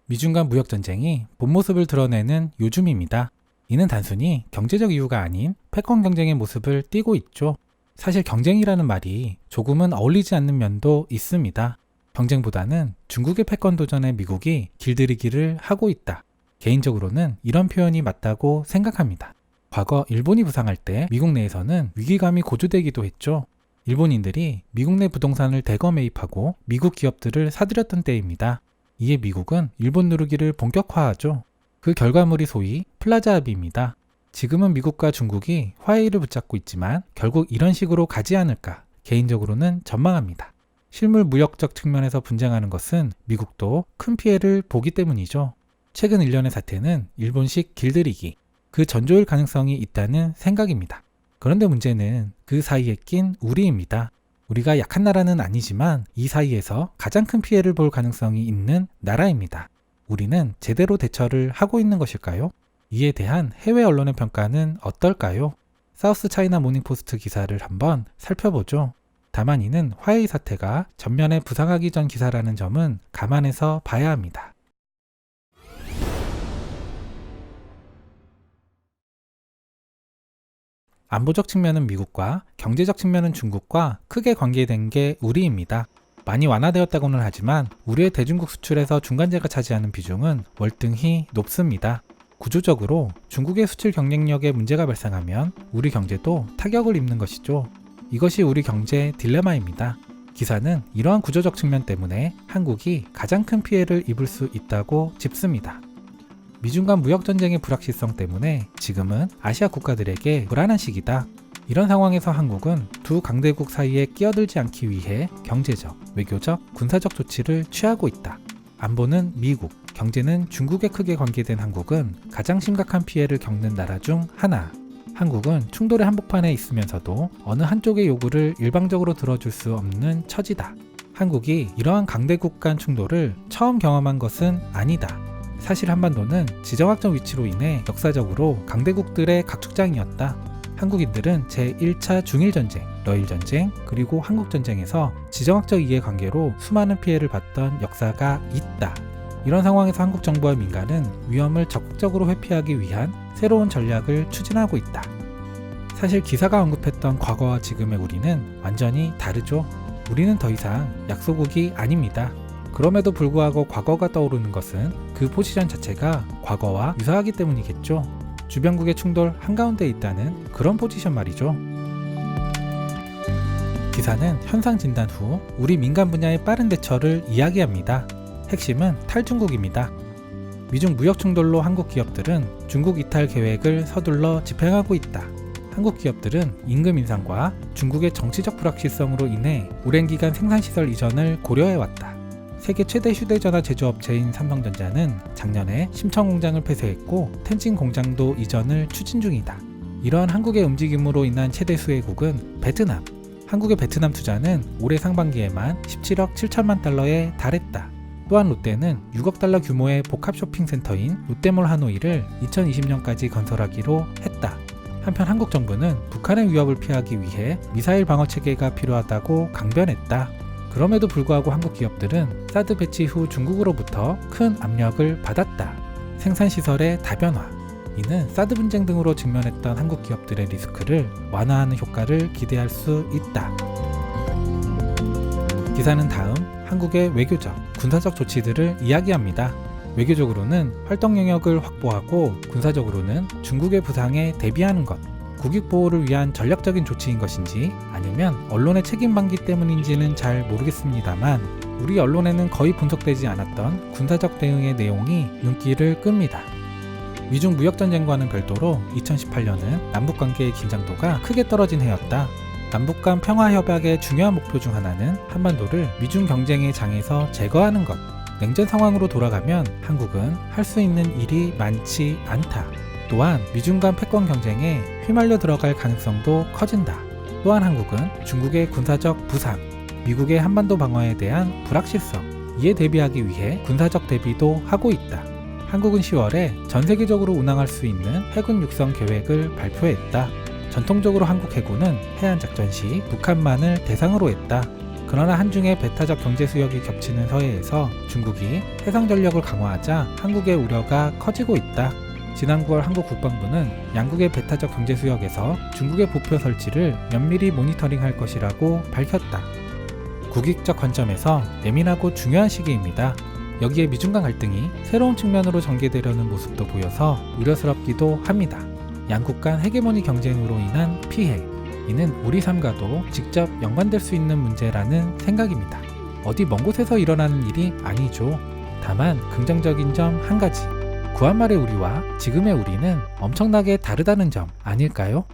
미중 간 무역전쟁이 본 모습을 드러내는 요즘입니다. 이는 단순히 경제적 이유가 아닌 패권 경쟁의 모습을 띠고 있죠. 사실 경쟁이라는 말이 조금은 어울리지 않는 면도 있습니다. 경쟁보다는 중국의 패권 도전에 미국이 길들이기를 하고 있다. 개인적으로는 이런 표현이 맞다고 생각합니다. 과거 일본이 부상할 때 미국 내에서는 위기감이 고조되기도 했죠. 일본인들이 미국 내 부동산을 대거 매입하고 미국 기업들을 사들였던 때입니다. 이에 미국은 일본 누르기를 본격화하죠. 그 결과물이 소위 플라자 합의입니다. 지금은 미국과 중국이 화해를 붙잡고 있지만 결국 이런 식으로 가지 않을까 개인적으로는 전망합니다. 실물 무역적 측면에서 분쟁하는 것은 미국도 큰 피해를 보기 때문이죠. 최근 일련의 사태는 일본식 길들이기, 그 전조일 가능성이 있다는 생각입니다. 그런데 문제는 그 사이에 낀 우리입니다. 우리가 약한 나라는 아니지만 이 사이에서 가장 큰 피해를 볼 가능성이 있는 나라입니다. 우리는 제대로 대처를 하고 있는 것일까요? 이에 대한 해외 언론의 평가는 어떨까요? 사우스 차이나 모닝포스트 기사를 한번 살펴보죠. 다만 이는 화해의 사태가 전면에 부상하기 전 기사라는 점은 감안해서 봐야 합니다. 안보적 측면은 미국과 경제적 측면은 중국과 크게 관계된 게 우리입니다. 많이 완화되었다고는 하지만 우리의 대중국 수출에서 중간재가 차지하는 비중은 월등히 높습니다. 구조적으로 중국의 수출 경쟁력에 문제가 발생하면 우리 경제도 타격을 입는 것이죠. 이것이 우리 경제의 딜레마입니다. 기사는 이러한 구조적 측면 때문에 한국이 가장 큰 피해를 입을 수 있다고 짚습니다. 미중 간 무역전쟁의 불확실성 때문에 지금은 아시아 국가들에게 불안한 시기다. 이런 상황에서 한국은 두 강대국 사이에 끼어들지 않기 위해 경제적, 외교적, 군사적 조치를 취하고 있다. 안보는 미국, 경제는 중국에 크게 관계된 한국은 가장 심각한 피해를 겪는 나라 중 하나. 한국은 충돌의 한복판에 있으면서도 어느 한쪽의 요구를 일방적으로 들어줄 수 없는 처지다. 한국이 이러한 강대국 간 충돌을 처음 경험한 것은 아니다. 사실 한반도는 지정학적 위치로 인해 역사적으로 강대국들의 각축장이었다. 한국인들은 제1차 중일전쟁, 러일전쟁, 그리고 한국전쟁에서 지정학적 이해관계로 수많은 피해를 봤던 역사가 있다. 이런 상황에서 한국 정부와 민간은 위험을 적극적으로 회피하기 위한 새로운 전략을 추진하고 있다. 사실 기사가 언급했던 과거와 지금의 우리는 완전히 다르죠. 우리는 더 이상 약소국이 아닙니다. 그럼에도 불구하고 과거가 떠오르는 것은 그 포지션 자체가 과거와 유사하기 때문이겠죠. 주변국의 충돌 한가운데 있다는 그런 포지션 말이죠. 기사는 현상 진단 후 우리 민간 분야의 빠른 대처를 이야기합니다. 핵심은 탈중국입니다. 미중 무역 충돌로 한국 기업들은 중국 이탈 계획을 서둘러 집행하고 있다. 한국 기업들은 임금 인상과 중국의 정치적 불확실성으로 인해 오랜 기간 생산시설 이전을 고려해왔다. 세계 최대 휴대전화 제조업체인 삼성전자는 작년에 심천 공장을 폐쇄했고 텐진 공장도 이전을 추진 중이다. 이러한 한국의 움직임으로 인한 최대 수혜국은 베트남. 한국의 베트남 투자는 올해 상반기에만 17억 7천만 달러에 달했다. 또한 롯데는 6억 달러 규모의 복합 쇼핑센터인 롯데몰 하노이를 2020년까지 건설하기로 했다. 한편 한국 정부는 북한의 위협을 피하기 위해 미사일 방어 체계가 필요하다고 강변했다. 그럼에도 불구하고 한국 기업들은 사드 배치 후 중국으로부터 큰 압력을 받았다. 생산시설의 다변화. 이는 사드 분쟁 등으로 직면했던 한국 기업들의 리스크를 완화하는 효과를 기대할 수 있다. 기사는 다음 한국의 외교적, 군사적 조치들을 이야기합니다. 외교적으로는 활동 영역을 확보하고 군사적으로는 중국의 부상에 대비하는 것. 국익 보호를 위한 전략적인 조치인 것인지 아니면 언론의 책임 방기 때문인지는 잘 모르겠습니다만 우리 언론에는 거의 분석되지 않았던 군사적 대응의 내용이 눈길을 끕니다. 미중 무역전쟁과는 별도로 2018년은 남북관계의 긴장도가 크게 떨어진 해였다. 남북 간 평화협약의 중요한 목표 중 하나는 한반도를 미중 경쟁의 장에서 제거하는 것. 냉전 상황으로 돌아가면 한국은 할 수 있는 일이 많지 않다. 또한 미중 간 패권 경쟁에 휘말려 들어갈 가능성도 커진다. 또한 한국은 중국의 군사적 부상, 미국의 한반도 방어에 대한 불확실성, 이에 대비하기 위해 군사적 대비도 하고 있다. 한국은 10월에 전 세계적으로 운항할 수 있는 해군 육성 계획을 발표했다. 전통적으로 한국 해군은 해안작전 시 북한만을 대상으로 했다. 그러나 한중의 배타적 경제 수역이 겹치는 서해에서 중국이 해상 전력을 강화하자 한국의 우려가 커지고 있다. 지난 9월 한국 국방부는 양국의 배타적 경제 수역에서 중국의 보표 설치를 면밀히 모니터링할 것이라고 밝혔다. 국익적 관점에서 예민하고 중요한 시기입니다. 여기에 미중 간 갈등이 새로운 측면으로 전개되려는 모습도 보여서 우려스럽기도 합니다. 양국 간 헤게모니 경쟁으로 인한 피해, 이는 우리 삶과도 직접 연관될 수 있는 문제라는 생각입니다. 어디 먼 곳에서 일어나는 일이 아니죠. 다만 긍정적인 점 한 가지, 구한말의 우리와 지금의 우리는 엄청나게 다르다는 점 아닐까요?